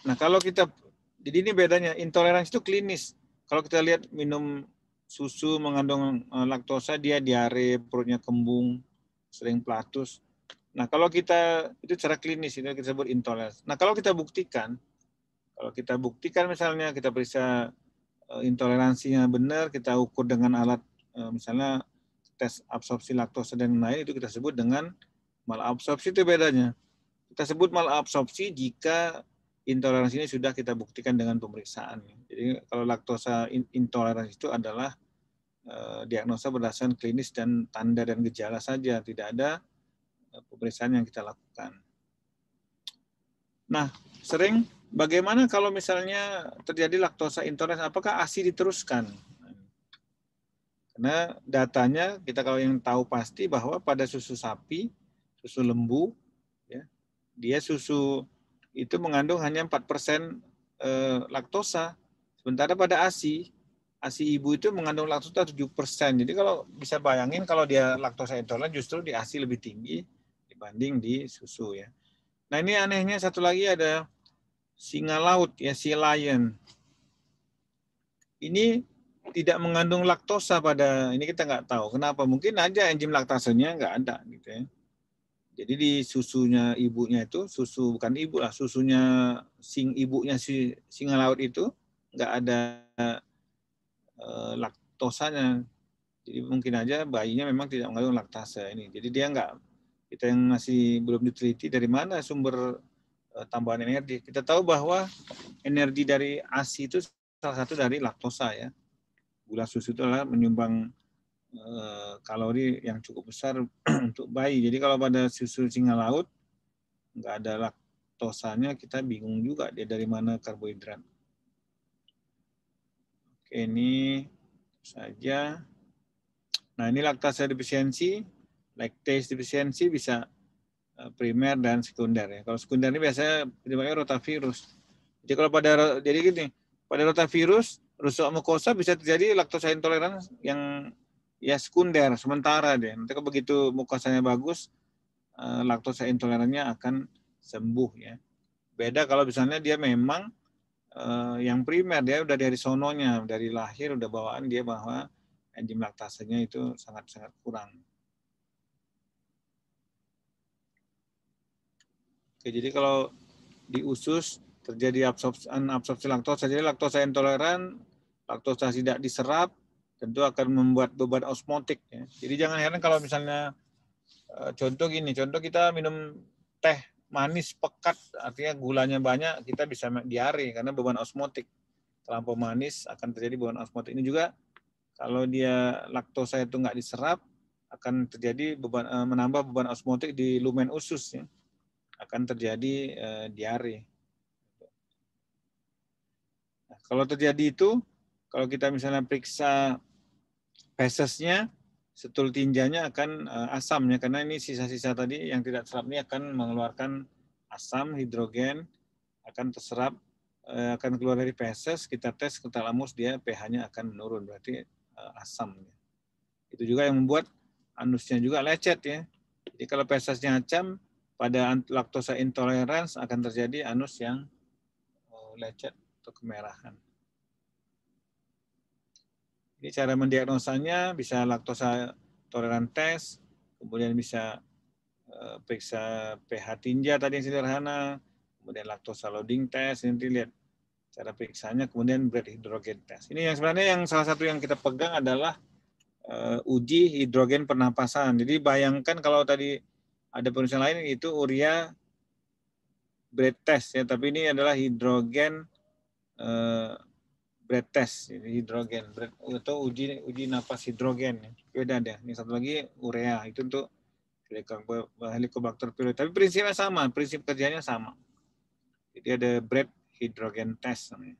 nah kalau kita, jadi ini bedanya, intoleransi itu klinis. Kalau kita lihat minum susu mengandung laktosa, dia diare, perutnya kembung, sering platus. Nah kalau kita, itu secara klinis, itu kita sebut intoleransi. Nah kalau kita buktikan misalnya kita periksa intoleransinya benar, kita ukur dengan alat misalnya tes absorpsi laktosa dan lain, itu kita sebut dengan malabsorpsi. Itu bedanya. Kita sebut malabsorpsi jika intoleransi ini sudah kita buktikan dengan pemeriksaan. Jadi kalau laktosa intoleransi itu adalah diagnosa berdasarkan klinis dan tanda dan gejala saja, tidak ada pemeriksaan yang kita lakukan. Nah, sering bagaimana kalau misalnya terjadi laktosa intoleransi, apakah ASI diteruskan? Karena datanya kita kalau yang tahu pasti bahwa pada susu sapi, susu lembu, ya, dia susu itu mengandung hanya 4% laktosa. Sementara pada ASI ibu itu mengandung laktosa 7%. Jadi kalau bisa bayangin kalau dia laktosa intoleran justru di ASI lebih tinggi dibanding di susu ya. Nah ini anehnya satu lagi ada singa laut ya, sea lion. Ini tidak mengandung laktosa pada ini, kita nggak tahu kenapa. Mungkin aja enzim laktasenya nggak ada gitu ya. Jadi di susunya ibunya itu, susu bukan ibu lah, susunya ibunya si singa laut itu nggak ada laktosanya. Jadi mungkin aja bayinya memang tidak mengandung laktase ini. Jadi dia nggak, kita yang masih belum diteliti dari mana sumber tambahan energi. Kita tahu bahwa energi dari ASI itu salah satu dari laktosa ya. Gula susu itu adalah menyumbang kalori yang cukup besar untuk bayi. Jadi kalau pada susu singa laut nggak ada laktosanya, kita bingung juga dia dari mana karbohidrat. Oke, ini saja. Nah ini laktase defisiensi, lactase defisiensi bisa primer dan sekunder ya. Kalau sekunder ini biasanya penyebabnya rotavirus. Jadi kalau pada rotavirus, rusuk mukosa bisa terjadi laktosa intoleran yang ya sekunder sementara deh. Nanti kalau begitu mukosanya bagus, laktosa intolerannya akan sembuh ya. Beda kalau misalnya dia memang yang primer, dia udah dari sononya, dari lahir udah bawaan dia bahwa enzim laktasenya itu sangat-sangat kurang. Oke, jadi kalau di usus terjadi absorpsi laktosa, jadi laktosa intoleran, laktosa tidak diserap, tentu akan membuat beban osmotik. Ya. Jadi jangan heran kalau misalnya contoh kita minum teh manis pekat, artinya gulanya banyak, kita bisa diare karena beban osmotik. terlampau manis akan terjadi beban osmotik. Ini juga kalau dia laktosa itu nggak diserap akan terjadi beban, menambah beban osmotik di lumen usus ya. Akan terjadi diare. Nah, kalau terjadi itu, kalau kita misalnya periksa fesesnya, setul tinjanya akan asam ya, karena ini sisa-sisa tadi yang tidak terserap ini akan mengeluarkan asam, hidrogen, akan terserap, akan keluar dari feses, kita tes ke talamus, dia pH-nya akan menurun, berarti asam. Itu juga yang membuat anusnya juga lecet ya. Jadi kalau fesesnya asam, pada laktosa intolerance akan terjadi anus yang lecet atau kemerahan. Ini cara mendiagnosanya bisa laktosa toleran test, kemudian bisa periksa pH tinja tadi yang sederhana, kemudian laktosa loading test, nanti lihat cara periksanya, kemudian breath hidrogen test. Ini yang sebenarnya yang salah satu yang kita pegang adalah uji hidrogen pernapasan. Jadi bayangkan kalau tadi ada penelitian lain itu urea breath test ya, tapi ini adalah hidrogen breath test, hidrogen atau uji napas hidrogen. Beda deh. Ini satu lagi urea, itu untuk Helicobacter pylori. Tapi prinsipnya sama, prinsip kerjanya sama. Jadi ada breath hidrogen test namanya.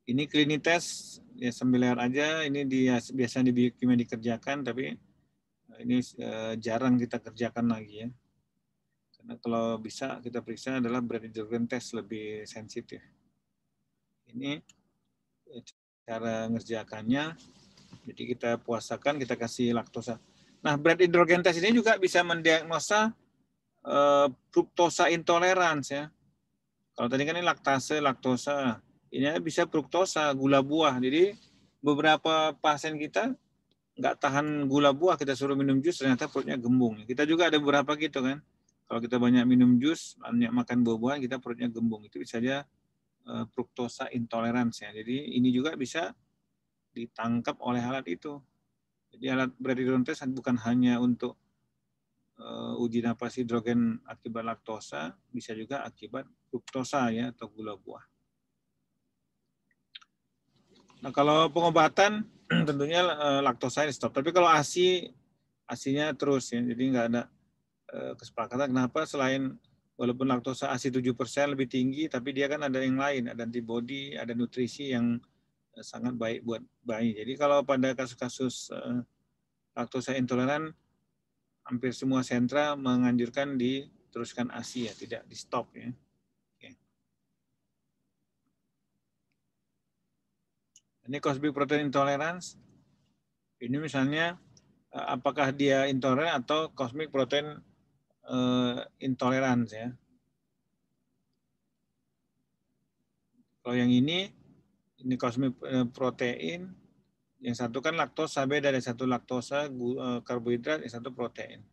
Ini klinis test ya sambil lihat aja. Ini biasanya di biokimia dikerjakan, tapi ini jarang kita kerjakan lagi ya. Karena kalau bisa kita periksa adalah breath hidrogen test, lebih sensitif. Ini cara ngerjakannya. Jadi kita puasakan, kita kasih laktosa. Nah, breath hidrogen test ini juga bisa mendiagnosa fruktosa intolerance ya. Kalau tadi kan ini laktase, laktosa. Ini bisa fruktosa, gula buah. Jadi beberapa pasien kita nggak tahan gula buah, kita suruh minum jus, ternyata perutnya gembung. Kita juga ada beberapa gitu kan. Kalau kita banyak minum jus, banyak makan buah-buahan, kita perutnya gembung. Itu bisa saja fruktosa intolerance ya. Jadi ini juga bisa ditangkap oleh alat itu. Jadi alat breath hidrogen test bukan hanya untuk uji napas hidrogen akibat laktosa, bisa juga akibat fruktosa ya atau gula buah. Nah kalau pengobatan tentunya laktosa di stop. Tapi kalau ASI-nya terus ya. Jadi nggak ada kesepakatan. Kenapa? Selain walaupun laktosa ASI 7% lebih tinggi, tapi dia kan ada yang lain, ada antibodi, ada nutrisi yang sangat baik buat bayi. Jadi kalau pada kasus-kasus laktosa intoleran, hampir semua sentra menganjurkan diteruskan ASI ya, tidak di stop ya. Oke. Ini cosmic protein intolerance. Ini misalnya apakah dia intoleran atau cosmic protein intolerance ya. Kalau yang ini cosmic protein, yang satu kan laktosa, beda dari satu laktosa karbohidrat, yang satu protein.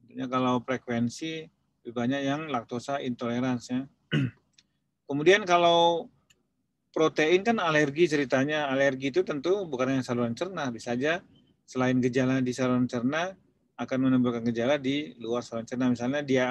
Tentunya kalau frekuensi lebih banyak yang laktosa intolerance ya. Kemudian kalau protein kan alergi ceritanya. Alergi itu tentu bukan hanya saluran cerna, bisa saja selain gejala di saluran cerna akan menimbulkan gejala di luar saluran cerna. Misalnya dia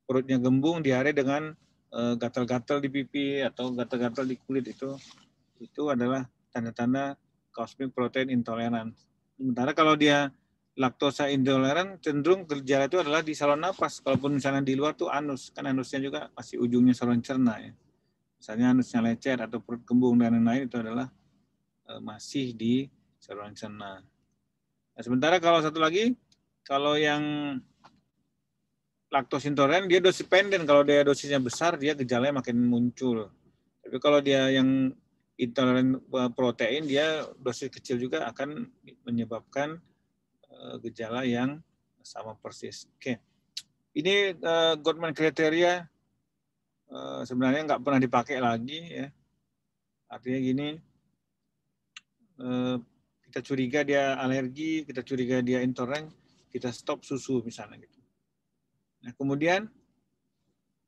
perutnya gembung, diare dengan gatal-gatal di pipi atau gatal-gatal di kulit, itu adalah tanda-tanda cosmic protein intolerance. Sementara kalau dia laktosa intoleran, cenderung gejala itu adalah di saluran napas. Kalaupun misalnya di luar tuh anus, kan anusnya juga masih ujungnya saluran cerna ya. Misalnya anusnya lecet atau perut kembung dan lain-lain, itu adalah masih di saluran cerna. Nah, sementara kalau satu lagi, kalau yang laktosa intoleran dia dosis dependen. Kalau dia dosisnya besar, dia gejalanya makin muncul. Tapi kalau dia yang intoleran protein, dia dosis kecil juga akan menyebabkan gejala yang sama persis. Oke, ini Gottman kriteria sebenarnya nggak pernah dipakai lagi ya. Artinya gini, kita curiga dia alergi, kita curiga dia intoleran, kita stop susu misalnya gitu. Nah kemudian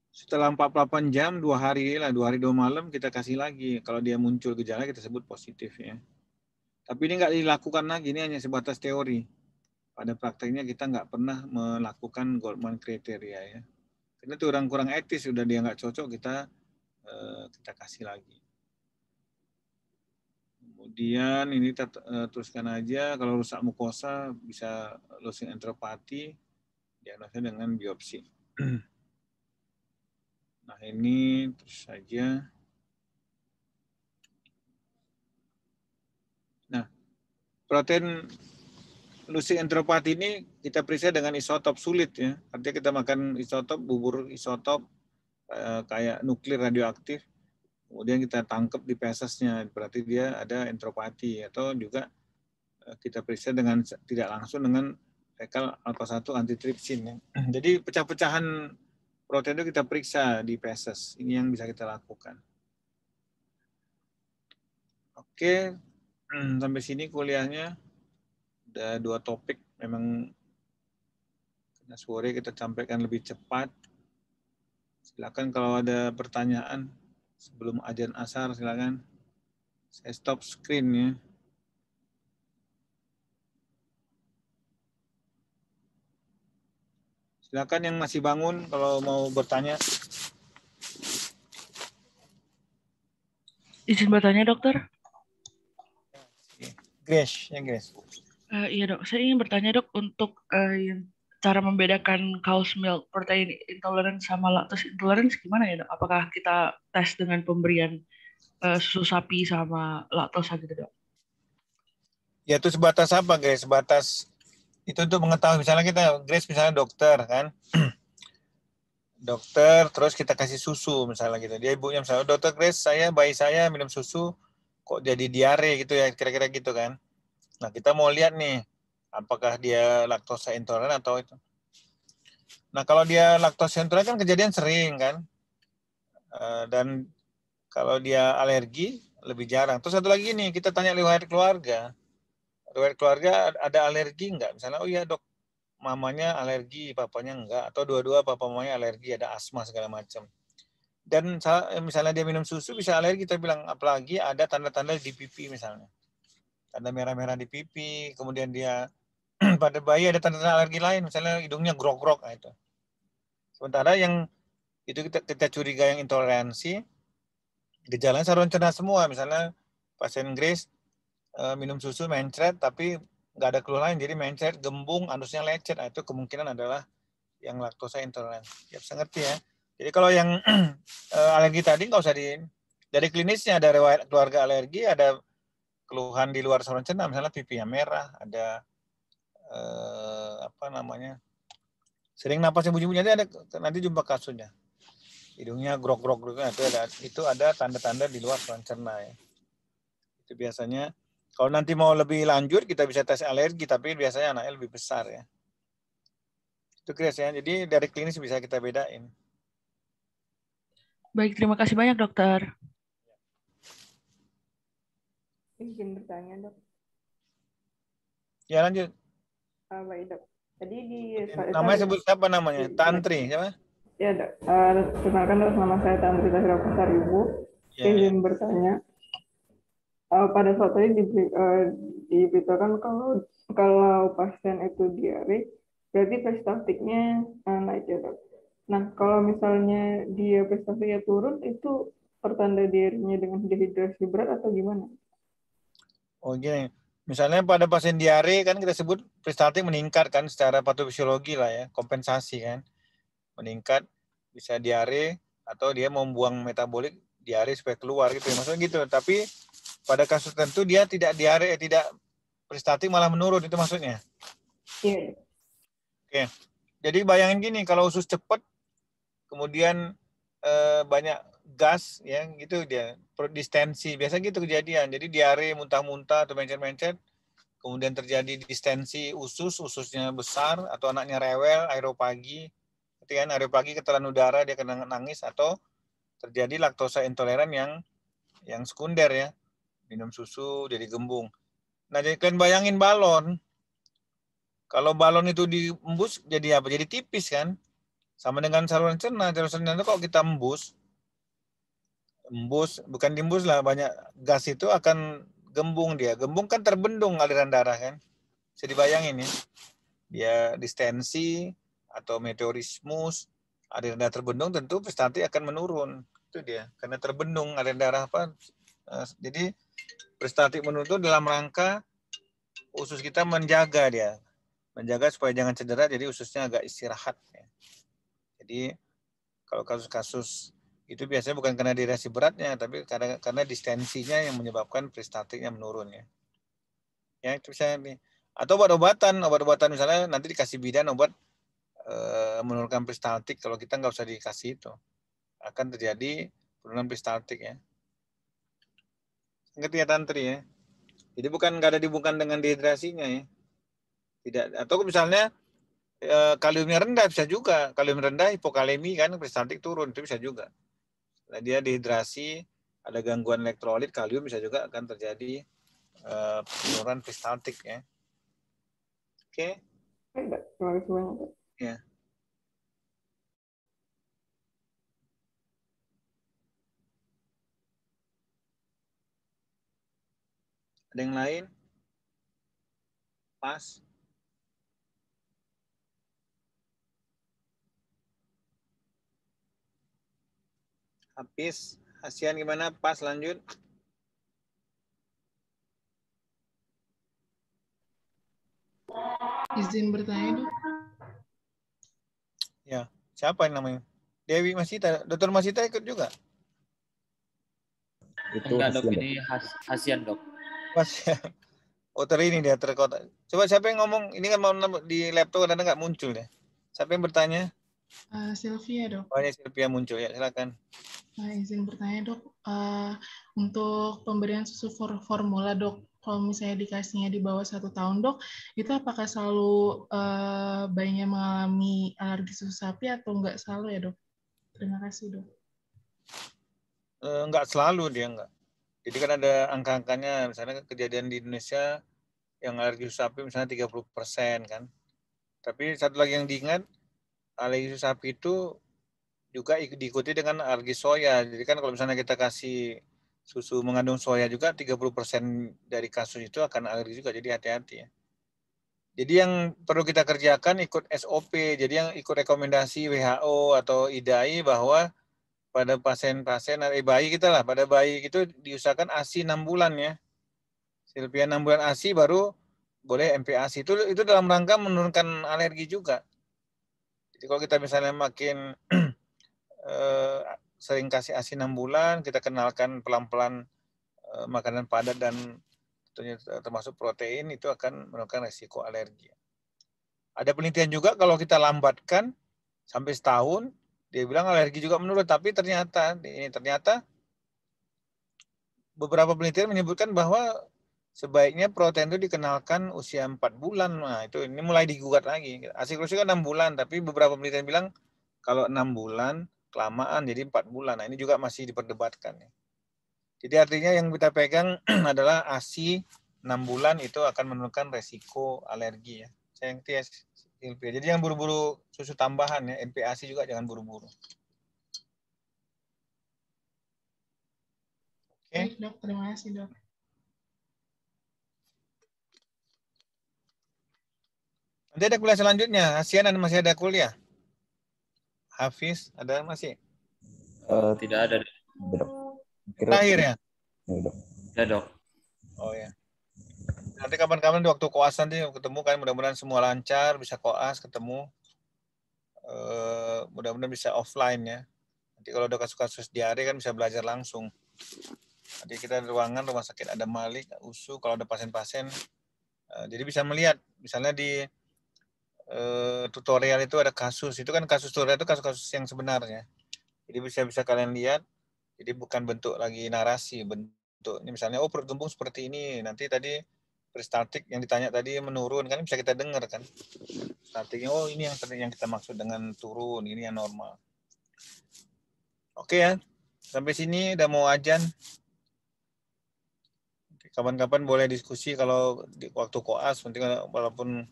setelah 48 jam, 2 hari 2 malam kita kasih lagi. Kalau dia muncul gejala kita sebut positif ya. Tapi ini nggak dilakukan lagi, ini hanya sebatas teori. Pada prakteknya kita nggak pernah melakukan Gottman kriteria ya. Karena itu kurang etis, sudah dia nggak cocok, kita kita kasih lagi. Kemudian ini kita teruskan aja, kalau rusak mukosa bisa losing enteropati, diagnosa dengan biopsi. Nah ini terus saja. Nah, protein losing enteropati ini kita periksa dengan isotop sulit ya. Artinya kita makan isotop, bubur isotop kayak nuklir radioaktif. Kemudian kita tangkap di fesesnya, berarti dia ada entropati, atau juga kita periksa dengan tidak langsung dengan rekal alpha 1 antitripsin. Ya. Jadi pecah-pecahan protein itu kita periksa di feses. Ini yang bisa kita lakukan. Oke, sampai sini kuliahnya. Ada 2 topik, memang karena sore kita sampaikan lebih cepat. Silakan kalau ada pertanyaan sebelum adzan asar, silakan. Saya stop screen ya. Silakan yang masih bangun kalau mau bertanya. Izin bertanya, dokter. Grace, ya Grace. Iya dok, saya ingin bertanya dok untuk cara membedakan cow's milk protein intolerance sama lactose intolerance gimana ya dok? Apakah kita tes dengan pemberian susu sapi sama laktosa gitu dok? Ya itu sebatas apa Grace? Sebatas itu untuk mengetahui, misalnya kita, Grace misalnya dokter kan, dokter terus kita kasih susu misalnya gitu. Dia ibunya misalnya, dokter Grace, bayi saya minum susu kok jadi diare gitu ya, kira-kira gitu kan. Nah kita mau lihat nih, apakah dia laktosa intoleran atau itu. Nah kalau dia laktosa intoleran kan kejadian sering kan, dan kalau dia alergi lebih jarang. Terus satu lagi nih, kita tanya riwayat keluarga. Riwayat keluarga ada alergi enggak? Misalnya, oh iya dok, mamanya alergi, papanya enggak. Atau dua-dua papa mamanya alergi, ada asma segala macam. Dan misalnya dia minum susu bisa alergi, kita bilang apalagi ada tanda-tanda di pipi misalnya. Tanda merah-merah di pipi, kemudian dia pada bayi ada tanda-tanda alergi lain, misalnya hidungnya grok-grok, nah itu. Sementara yang itu kita curiga yang intoleransi, gejalanya saluran cerna semua, misalnya pasien Grace minum susu mencret tapi nggak ada keluhan lain, jadi mencret, gembung, anusnya lecet, nah, itu kemungkinan adalah yang laktosa intoleran. Ya bisa ngerti ya. Jadi kalau yang alergi tadi nggak usah dari klinisnya ada riwayat keluarga alergi, ada keluhan di luar saluran cerna, misalnya pipinya merah, ada sering napasnya bunyi-bunyi, nanti jumpa kasusnya. Hidungnya grok-grok itu ada tanda-tanda di luar saluran cerna ya. Itu biasanya kalau nanti mau lebih lanjut kita bisa tes alergi, tapi biasanya anaknya lebih besar ya. Itu Grace ya. Jadi dari klinis bisa kita bedain. Baik, terima kasih banyak dokter. Izin bertanya dok. Ya lanjut. Baik dok. Tadi di namanya sebut siapa namanya? Tantri siapa? Ya dok. Perkenalkan dok, nama saya Tantri Tahira Pasaribu. Ya, izin bertanya. Pada saat tadi diberitakan kalau pasien itu diare, berarti peristaltiknya naik ya dok. Nah kalau misalnya dia peristaltiknya turun, itu pertanda diarenya dengan dehidrasi berat atau gimana? Oh gini, misalnya pada pasien diare kan kita sebut peristaltik meningkat kan secara patofisiologi lah ya, kompensasi kan, meningkat bisa diare atau dia membuang metabolik diare supaya keluar gitu ya, maksudnya gitu. Tapi pada kasus tertentu dia tidak diare, tidak peristaltik malah menurun, itu maksudnya. Iya. Oke, jadi bayangin gini, kalau usus cepat, kemudian banyak gas ya gitu, dia distensi, biasa gitu kejadian. Jadi diare, muntah-muntah atau mencet-mencet, kemudian terjadi distensi ususnya besar, atau anaknya rewel, aeropagi, ketika aeropagi ketelan udara dia kena nangis, atau terjadi laktosa intoleran yang sekunder ya, minum susu jadi gembung. Nah jadi kalian bayangin balon, kalau balon itu diembus jadi apa? Jadi tipis kan, sama dengan saluran cerna. Saluran cerna itu kalau kita embus bukan diembus lah, banyak gas itu akan gembung dia. Gembung kan terbendung aliran darah kan. Bisa dibayangin ya. Dia distensi atau meteorismus, aliran darah terbendung, tentu peristaltik akan menurun. itu dia, karena terbendung ada darah apa. Jadi peristaltik menurun itu dalam rangka usus kita menjaga supaya jangan cedera, jadi ususnya agak istirahat. Ya. Jadi kalau kasus-kasus itu biasanya bukan karena dehidrasi beratnya, tapi karena distensinya yang menyebabkan peristaltiknya menurun ya. Ya itu misalnya nih. Atau obat-obatan misalnya nanti dikasih bidan obat menurunkan peristaltik, kalau kita nggak usah dikasih itu, akan terjadi penurunan peristaltik ya. Ngerti ya Tantri ya? Jadi nggak ada hubungan dengan dehidrasinya ya. Tidak. Atau misalnya kaliumnya rendah bisa juga. Kalium rendah hipokalemi kan peristaltik turun, itu bisa juga. Nah, dia dehidrasi, ada gangguan elektrolit, kalium bisa juga akan terjadi penurunan peristaltik ya. Oke. Terima kasih banyak. Ya. Ada yang lain? Pas. Habis. Hasian gimana? Pas lanjut. Izin bertanya, Dok. Ya. Siapa yang namanya? Dewi Masita. Dr. Masita ikut juga? Itu Enggak, Dok. Hasian, Ini Hasian, Dok. Pas ya. Oh, ini dia terkotak. Coba siapa yang ngomong? Ini kan mau di laptop kadang nggak muncul ya. Siapa yang bertanya? Sylvia, Dok. Oh, ini Sylvia muncul ya. Silakan. Izin bertanya, Dok. Untuk pemberian susu formula, Dok, kalau misalnya dikasihnya di bawah 1 tahun, Dok, itu apakah selalu bayinya mengalami alergi susu sapi atau enggak selalu ya, Dok? Terima kasih, Dok. Enggak selalu dia enggak. Jadi kan ada angka-angkanya, misalnya kejadian di Indonesia yang alergi susu sapi misalnya 30% kan. Tapi satu lagi yang diingat, alergi susu sapi itu juga diikuti dengan alergi soya. Jadi kan kalau misalnya kita kasih susu mengandung soya juga 30% dari kasus itu akan alergi juga, jadi hati-hati ya. Jadi yang perlu kita kerjakan ikut SOP, jadi yang ikut rekomendasi WHO atau IDAI bahwa pada pasien-pasien bayi kita lah, pada bayi itu diusahakan ASI 6 bulan ya. Sylvia 6 bulan ASI baru boleh MPASI. Itu dalam rangka menurunkan alergi juga. Jadi kalau kita misalnya makin sering kasih ASI 6 bulan, kita kenalkan pelan-pelan makanan padat dan tentunya termasuk protein, itu akan menurunkan resiko alergi. Ada penelitian juga kalau kita lambatkan sampai setahun, dia bilang alergi juga menurun, tapi ternyata beberapa penelitian menyebutkan bahwa sebaiknya protein itu dikenalkan usia 4 bulan. Nah, itu ini mulai digugat lagi. Asiklus kan 6 bulan, tapi beberapa penelitian bilang kalau 6 bulan kelamaan, jadi 4 bulan. Nah, ini juga masih diperdebatkan. Jadi artinya yang kita pegang adalah ASI 6 bulan itu akan menurunkan resiko alergi ya. Saya ngerti ya, Sylvia. Jadi yang buru-buru susu tambahan ya, MPASI juga jangan buru-buru. Oke. Baik, Dok. Terima kasih, Dok. Nanti ada kuliah selanjutnya. Hasian masih ada kuliah. Hafiz ada masih? Tidak ada, Dok. Terakhir ya? Ya, Dok. Oh ya. Nanti kapan-kapan di waktu koas nanti ketemu kan, mudah-mudahan semua lancar, bisa koas ketemu. Mudah-mudahan bisa offline ya. Nanti kalau ada kasus-kasus diare kan bisa belajar langsung. Nanti kita di ruangan rumah sakit ada Malik, USU, kalau ada pasien-pasien. Jadi bisa melihat, misalnya di tutorial itu ada kasus, itu kan kasus tutorial itu kasus-kasus yang sebenarnya. Jadi bisa kalian lihat, jadi bukan bentuk lagi narasi, bentuk ini misalnya perut gembung seperti ini, nanti tadi peristaltik yang ditanya tadi menurun, kan bisa kita dengar kan. Peristaltiknya, oh ini yang kita maksud dengan turun, ini yang normal. Oke ya, sampai sini udah mau azan. Kapan-kapan boleh diskusi kalau di waktu koas, penting walaupun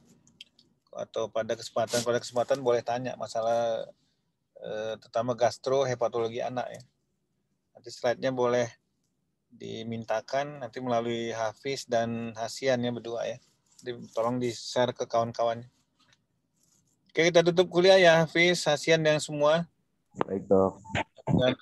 atau pada kesempatan boleh tanya masalah terutama gastro, hepatologi anak ya. Nanti slide-nya boleh dimintakan nanti melalui Hafiz dan Hasian ya berdua ya. Jadi, tolong di-share ke kawan-kawannya. Oke, kita tutup kuliah ya Hafiz, Hasian dan semua. Baik, Dok. Dan